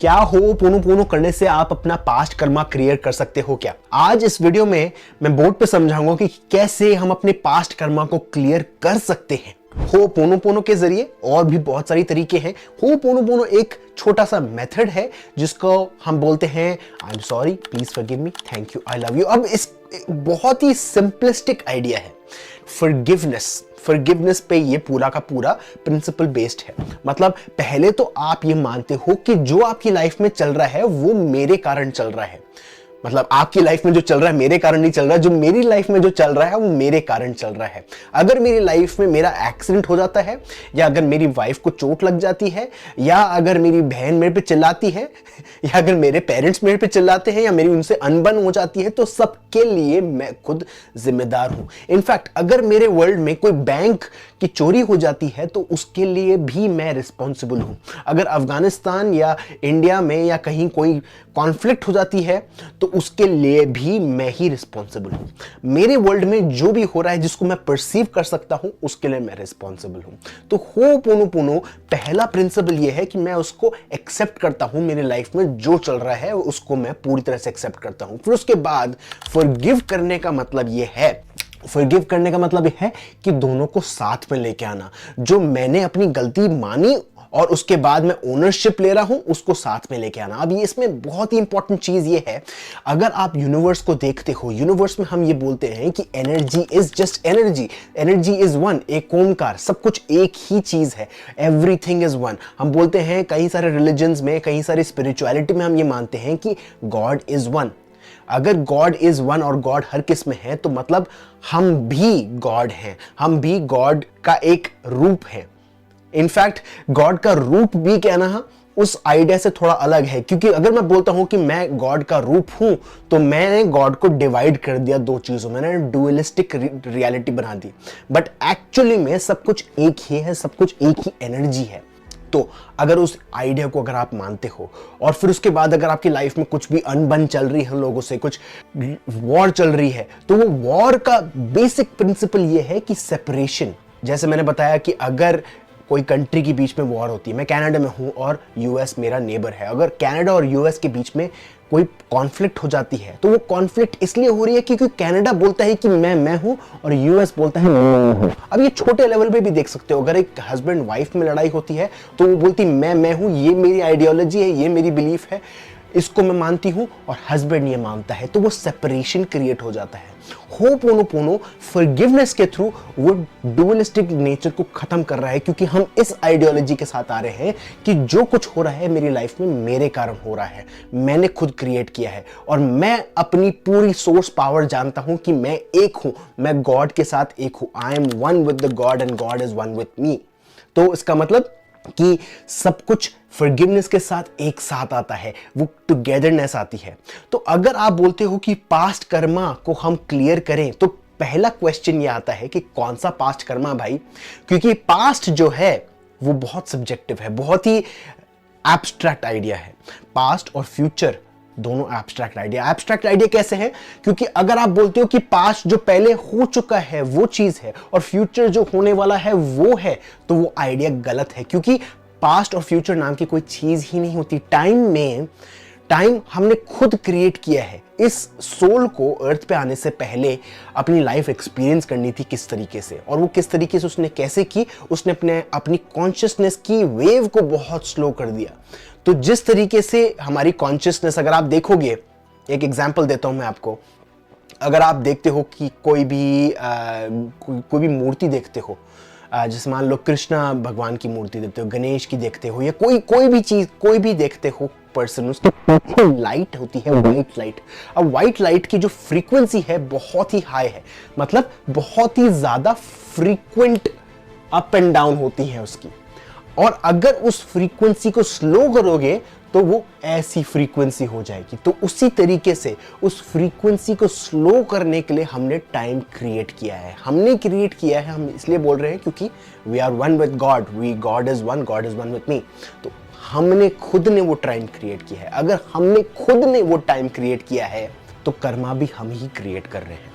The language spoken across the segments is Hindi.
क्या हो पोनो पोनो करने से आप अपना पास्ट कर्मा क्रिएट कर सकते हो क्या? आज इस वीडियो में मैं बोर्ड पे समझाऊंगा कि कैसे हम अपने पास्ट कर्मा को क्लियर कर सकते हैं हो पोनो पोनो के जरिए। और भी बहुत सारी तरीके हैं। हो पोनो पोनो एक छोटा सा मेथड है जिसको हम बोलते हैं I am sorry, please forgive me, thank you, I love you. अब इस बहुत ही सिंपलिस्टिक आइडिया है। फॉरगिवनेस पे ये पूरा का पूरा प्रिंसिपल बेस्ड है। मतलब पहले तो आप ये मानते हो कि जो आपकी लाइफ में चल रहा है वो मेरे कारण चल रहा है। मतलब आपकी लाइफ में जो चल रहा है मेरे कारण नहीं चल रहा है, जो मेरी लाइफ में जो चल रहा है वो मेरे कारण चल रहा है। अगर मेरी लाइफ में मेरा एक्सीडेंट हो जाता है, या अगर मेरी वाइफ को चोट लग जाती है, या अगर मेरी बहन मेरे पे चिल्लाती है, या अगर मेरे पेरेंट्स मेरे पे चिल्लाते हैं, या मेरी उनसे अनबन हो जाती है, तो सबके लिए मैं खुद जिम्मेदार हूं। इनफैक्ट अगर मेरे वर्ल्ड में कोई बैंक की चोरी हो जाती है तो उसके लिए भी मैं रिस्पॉन्सिबल हूं। अगर अफगानिस्तान या इंडिया में या कहीं कोई कॉन्फ्लिक्ट हो जाती है तो उसके लिए भी मैं ही रिस्पॉन्सिबल हूं। मेरे वर्ल्ड में जो भी हो रहा है जिसको मैं परसीव कर सकता हूं उसके लिए मैं रिस्पॉन्सिबल हूं। तो हो पोनो पोनो पहला प्रिंसिपल यह है कि मैं उसको एक्सेप्ट करता हूं। मेरी लाइफ में जो चल रहा है उसको मैं पूरी तरह से एक्सेप्ट करता हूं। फिर उसके बाद फॉरगिव करने का मतलब यह है, फॉरगिव करने का मतलब यह है कि दोनों को साथ में लेके आना। जो मैंने अपनी गलती मानी और उसके बाद मैं ओनरशिप ले रहा हूं उसको साथ में लेके आना। अब ये इसमें बहुत ही इंपॉर्टेंट चीज ये है, अगर आप यूनिवर्स को देखते हो, यूनिवर्स में हम ये बोलते हैं कि energy is just energy, energy is one, एक ओमकार, सब कुछ एक ही चीज है, एवरीथिंग इज वन। हम बोलते हैं कई सारे रिलीजन्स में, कई सारे स्पिरिचुअलिटी में हम ये मानते हैं कि गॉड इज वन। अगर गॉड इज वन और गॉड हर किस में है तो मतलब हम भी गॉड हैं, हम भी गॉड का एक रूप है। इनफैक्ट गॉड का रूप भी कहना उस आइडिया से थोड़ा अलग है, क्योंकि अगर मैं बोलता हूं कि मैं गॉड का रूप हूं तो मैंने गॉड को डिवाइड कर दिया दो चीजों में, मैंने डुअलिस्टिक रियलिटी बना दी। बट एक्चुअली में सब कुछ एक ही है, सब कुछ एक ही एनर्जी है। तो अगर उस आइडिया को अगर आप मानते हो और फिर उसके बाद अगर आपकी लाइफ में कुछ भी अनबन चल रही है, लोगों से कुछ वॉर चल रही है, तो वो वॉर का बेसिक प्रिंसिपल ये है कि सेपरेशन। जैसे मैंने बताया कि अगर कोई कंट्री के बीच में वॉर होती है, मैं कनाडा में हूं और यूएस मेरा नेबर है, अगर कनाडा और यूएस के बीच में कोई कॉन्फ्लिक्ट हो जाती है तो वो कॉन्फ्लिक्ट इसलिए हो रही है क्योंकि कनाडा बोलता है कि मैं हूं और यूएस बोलता है मैं हूं। अब ये छोटे लेवल पे भी देख सकते हो, अगर एक हस्बैंड वाइफ में लड़ाई होती है तो वो बोलती मैं हूं, ये मेरी आइडियोलॉजी है, ये मेरी बिलीफ है, इसको मैं मानती हूं, और हस्बैंड ये मानता है, तो वो सेपरेशन क्रिएट हो जाता है। हो पोनो पोनो फॉरगिवनेस के थ्रू वो डुअलिस्टिक नेचर को खत्म कर रहा है, क्योंकि हम इस आइडियोलॉजी के साथ आ रहे हैं कि जो कुछ हो रहा है मेरी लाइफ में मेरे कारण हो रहा है, मैंने खुद क्रिएट किया है, और मैं अपनी पूरी सोर्स पावर जानता हूं कि मैं एक हूं, मैं गॉड के साथ एक हूं। I am one with the God and God is one with me. तो इसका मतलब कि सब कुछ फॉरगिवनेस के साथ एक साथ आता है, वो टुगेदरनेस आती है। तो अगर आप बोलते हो कि पास्ट कर्मा को हम क्लियर करें तो पहला क्वेश्चन ये आता है कि कौन सा पास्ट कर्मा भाई, क्योंकि पास्ट जो है वो बहुत सब्जेक्टिव है, बहुत ही एब्स्ट्रैक्ट आइडिया है। पास्ट और फ्यूचर दोनों एब्स्ट्रैक्ट आइडिया। एब्स्ट्रैक्ट आइडिया कैसे है? क्योंकि अगर आप बोलते हो कि पास्ट जो पहले हो चुका है वो चीज है और फ्यूचर जो होने वाला है वो है, तो वो आइडिया गलत है, क्योंकि पास्ट और फ्यूचर नाम की कोई चीज ही नहीं होती। टाइम हमने खुद क्रिएट किया है। इस सोल को अर्थ पे आने से पहले अपनी लाइफ एक्सपीरियंस करनी थी किस तरीके से, और वो किस तरीके से उसने कैसे की, उसने अपनी कॉन्शियसनेस की वेव को बहुत स्लो कर दिया। तो जिस तरीके से हमारी कॉन्शियसनेस, अगर आप देखोगे, एक एग्जांपल देता हूं मैं आपको, अगर आप देखते हो कि कोई भी मूर्ति देखते हो, जैसे मान लो कृष्णा भगवान की मूर्ति देखते हो, गणेश की देखते हो, या कोई भी चीज, कोई भी देखते हो पर्सन, उसके पीछे लाइट होती है, व्हाइट लाइट। अब व्हाइट लाइट की जो फ्रीक्वेंसी है बहुत ही हाई है, मतलब बहुत ही ज्यादा फ्रीक्वेंट अप एंड डाउन होती है उसकी। और अगर उस फ्रीक्वेंसी को स्लो करोगे तो वो ऐसी फ्रीक्वेंसी हो जाएगी। तो उसी तरीके से उस फ्रीक्वेंसी को स्लो करने के लिए हमने टाइम क्रिएट किया है। हम इसलिए बोल रहे हैं क्योंकि we are one with God, God is one with me. तो हमने खुद ने वो टाइम क्रिएट किया है। अगर हमने खुद ने वो टाइम क्रिएट किया है तो कर्मा भी हम ही क्रिएट कर रहे हैं।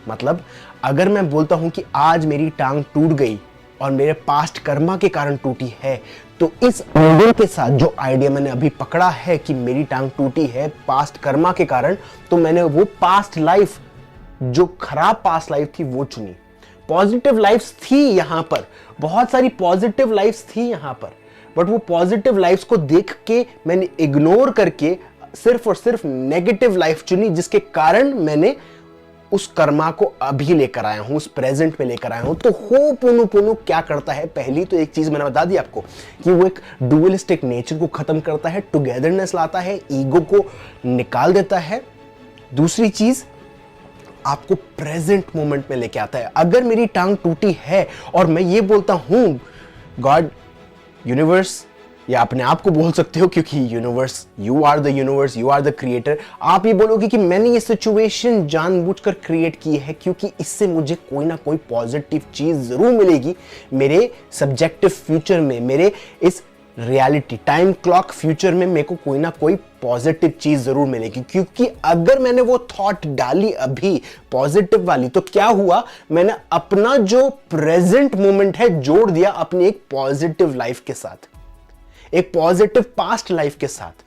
मतलब अगर मैं बोलता हूं कि आज मेरी टांग टूट गई और मेरे पास्ट कर्मा के कारण टूटी है, तो इस आइडिया के साथ, जो आइडिया मैंने अभी पकड़ा है कि मेरी टांग टूटी है पास्ट कर्मा के कारण, तो मैंने वो पास्ट लाइफ, जो खराब पास्ट लाइफ थी, वो चुनी। पॉजिटिव लाइफ्स थी यहां पर, बहुत सारी पॉजिटिव लाइफ्स थी यहां पर, बट वो पॉजिटिव लाइफ्स को देख के मैंने इग्नोर करके सिर्फ और सिर्फ नेगेटिव लाइफ चुनी, जिसके कारण मैंने उस कर्मा को अभी लेकर आया हूं, उस प्रेजेंट में लेकर आया हूं। तो होपोनोपोनो क्या करता है? पहली तो एक चीज मैंने बता दी आपको कि वो एक डुअलिस्टिक नेचर को खत्म करता है, टुगेदरनेस लाता है, ईगो को निकाल देता है। दूसरी चीज, आपको प्रेजेंट मोमेंट में लेके आता है। अगर मेरी टांग टूटी है और मैं ये बोलता हूं गॉड, यूनिवर्स, या अपने आप को बोल सकते हो, क्योंकि universe, you are the universe, you are the creator, आप ये बोलोगे कि मैंने ये सिचुएशन जानबूझकर क्रिएट की है क्योंकि इससे मुझे कोई ना कोई पॉजिटिव चीज जरूर मिलेगी मेरे सब्जेक्टिव फ्यूचर में, मेरे इस रियलिटी टाइम क्लॉक फ्यूचर में मेरे को कोई ना कोई पॉजिटिव चीज जरूर मिलेगी। क्योंकि अगर मैंने वो थॉट डाली अभी पॉजिटिव वाली, तो क्या हुआ, मैंने अपना जो प्रेजेंट मोमेंट है जोड़ दिया अपनी एक पॉजिटिव लाइफ के साथ, एक पॉजिटिव पास्ट लाइफ के साथ।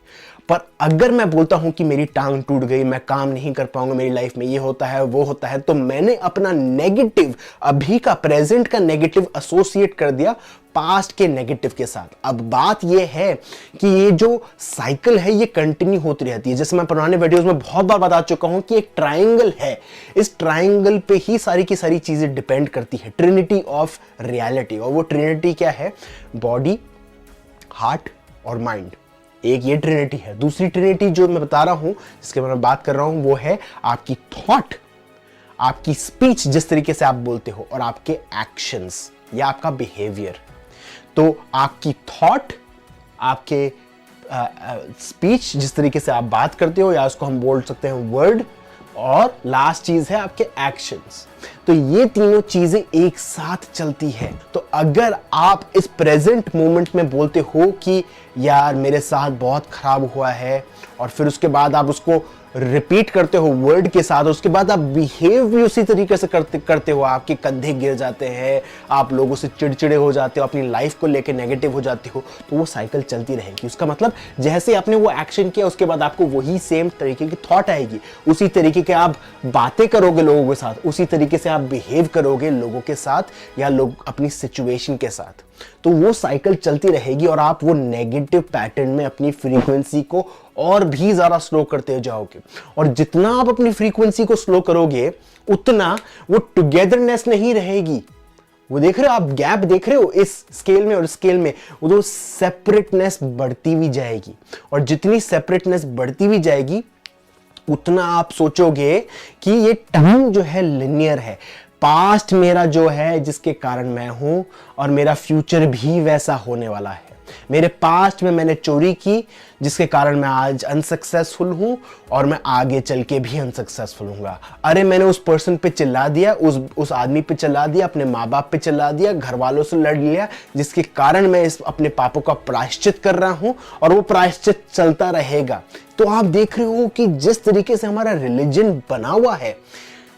पर अगर मैं बोलता हूं कि मेरी टांग टूट गई, मैं काम नहीं कर पाऊंगा, मेरी लाइफ में ये होता है वो होता है, तो मैंने अपना नेगेटिव, अभी का प्रेजेंट का नेगेटिव एसोसिएट कर दिया पास्ट के नेगेटिव के साथ। अब बात ये है कि ये जो साइकिल है ये कंटिन्यू होती रहती है। जैसे मैं पुराने वीडियोस में बहुत बार बता चुका हूं कि एक ट्राइंगल है, इस ट्राइंगल पे ही सारी की सारी चीजें डिपेंड करती है, ट्रिनिटी ऑफ रियलिटी। और वो ट्रिनिटी क्या है? बॉडी, हार्ट और माइंड। एक ये ट्रिनिटी है। दूसरी ट्रिनिटी जो मैं बता रहा हूं, जिसके बारे में बात कर रहा हूं, वो है आपकी थॉट, आपकी स्पीच, जिस तरीके से आप बोलते हो, और आपके एक्शंस या आपका बिहेवियर। तो आपकी थॉट, आपके स्पीच, जिस तरीके से आप बात करते हो, या उसको हम बोल सकते हैं वर्ड, और लास्ट चीज है आपके एक्शंस। तो ये तीनों चीजें एक साथ चलती है। तो अगर आप इस प्रेजेंट मोमेंट में बोलते हो कि यार मेरे साथ बहुत खराब हुआ है, और फिर उसके बाद आप उसको रिपीट करते हो वर्ड के साथ, उसके बाद आप बिहेव भी उसी तरीके से करते हो, आपके कंधे गिर जाते हैं, आप लोगों से चिड़चिड़े हो जाते हो, अपनी लाइफ को लेके नेगेटिव हो जाते हो, तो वो साइकिल चलती रहेगी। उसका मतलब जैसे आपने वो एक्शन किया, उसके बाद आपको वही सेम तरीके की थॉट आएगी, उसी तरीके के आप बातें करोगे लोगों के साथ, उसी तरीके से आप बिहेव करोगे लोगों के साथ या लोग अपनी सिचुएशन के साथ। तो वो साइकिल चलती रहेगी और आप वो नेगेटिव पैटर्न में अपनी फ्रीक्वेंसी को और भी ज्यादा स्लो करते जाओगे। और जितना आप अपनी फ्रीक्वेंसी को स्लो करोगे, उतना वो टुगेदरनेस नहीं रहेगी। वो देख रहे हो आप, गैप देख रहे हो इस स्केल में और स्केल में, वो तो सेपरेटनेस बढ़ती भी जाएगी। और जितनी सेपरेटनेस बढ़ती भी जाएगी, उतना आप सोचोगे कि ये टाइम जो है लिनियर है। पास्ट मेरा जो है, जिसके कारण मैं हूं, और मेरा फ्यूचर भी वैसा होने वाला है। मेरे पास्ट में मैंने चोरी की, जिसके कारण मैं आज अनसक्सेसफुल हूं, और मैं आगे चल के भी अनसक्सेसफुल हूंगा। अरे मैंने उस पर्सन पे चिल्ला दिया, उस आदमी पे चिल्ला दिया, अपने माँ बाप पे चिल्ला दिया, घर वालों से लड़ लिया, जिसके कारण मैं इस अपने पापों का प्रायश्चित कर रहा हूं, और वो प्रायश्चित चलता रहेगा। तो आप देख रहे हो कि जिस तरीके से हमारा रिलीजन बना हुआ है,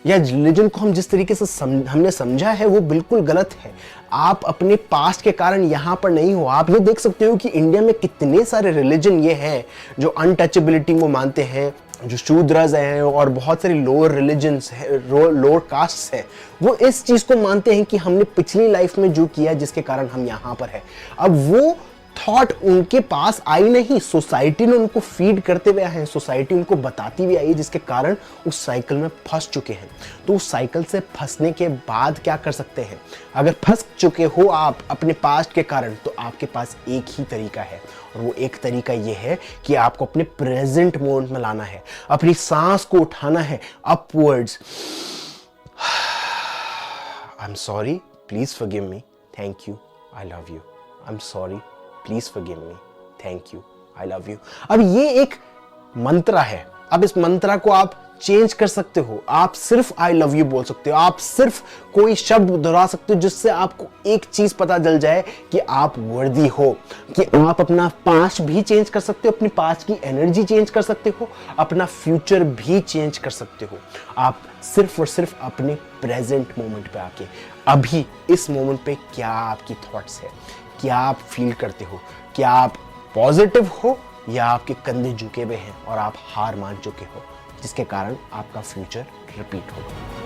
या रिलीजन को हम जिस तरीके से हमने समझा है, वो बिल्कुल गलत है। आप अपने पास्ट के कारण यहां पर नहीं हो। आप ये देख सकते हो कि इंडिया में कितने सारे रिलीजन ये हैं जो अनटचेबिलिटी को मानते हैं, जो शूद्रज हैं, और बहुत सारी लोअर रिलीजन्स है, लोअर कास्ट्स है, वो इस चीज को मानते हैं कि हमने पिछली लाइफ में जो किया, जिसके कारण हम यहां पर है। अब वो थॉट उनके पास आई नहीं, सोसाइटी ने उनको फीड करते हुए आए हैं, सोसाइटी उनको बताती हुई आई, जिसके कारण उस साइकिल में फंस चुके हैं। तो उस साइकिल से फंसने के बाद क्या कर सकते हैं? अगर फंस चुके हो आप अपने पास्ट के कारण, तो आपके पास एक ही तरीका है, और वो एक तरीका ये है कि आपको अपने प्रेजेंट मोमेंट में लाना है, अपनी सांस को उठाना है upwards. I am sorry, please forgive me, thank you, I love you. I am sorry, please forgive me, thank you, I love you. अब ये एक मंत्र है। अब इस मंत्र को आप चेंज कर सकते हो। आप सिर्फ आई लव यू बोल सकते हो, आप सिर्फ कोई शब्द दोहरा सकते हो, जिससे आपको एक चीज पता चल जाए कि आप वर्दी हो, कि आप अपना पास्ट भी चेंज कर सकते हो, अपनी पास्ट की एनर्जी चेंज कर सकते हो, अपना फ्यूचर भी चेंज कर सकते हो। आप सिर्फ और सिर्फ अपने प्रेजेंट मोमेंट पे आके, अभी इस मोमेंट पे क्या आपकी थॉट्स है, क्या आप फील करते हो? क्या आप पॉजिटिव हो या आपके कंधे झुके हुए हैं और आप हार मान चुके हो, जिसके कारण आपका फ्यूचर रिपीट होगा?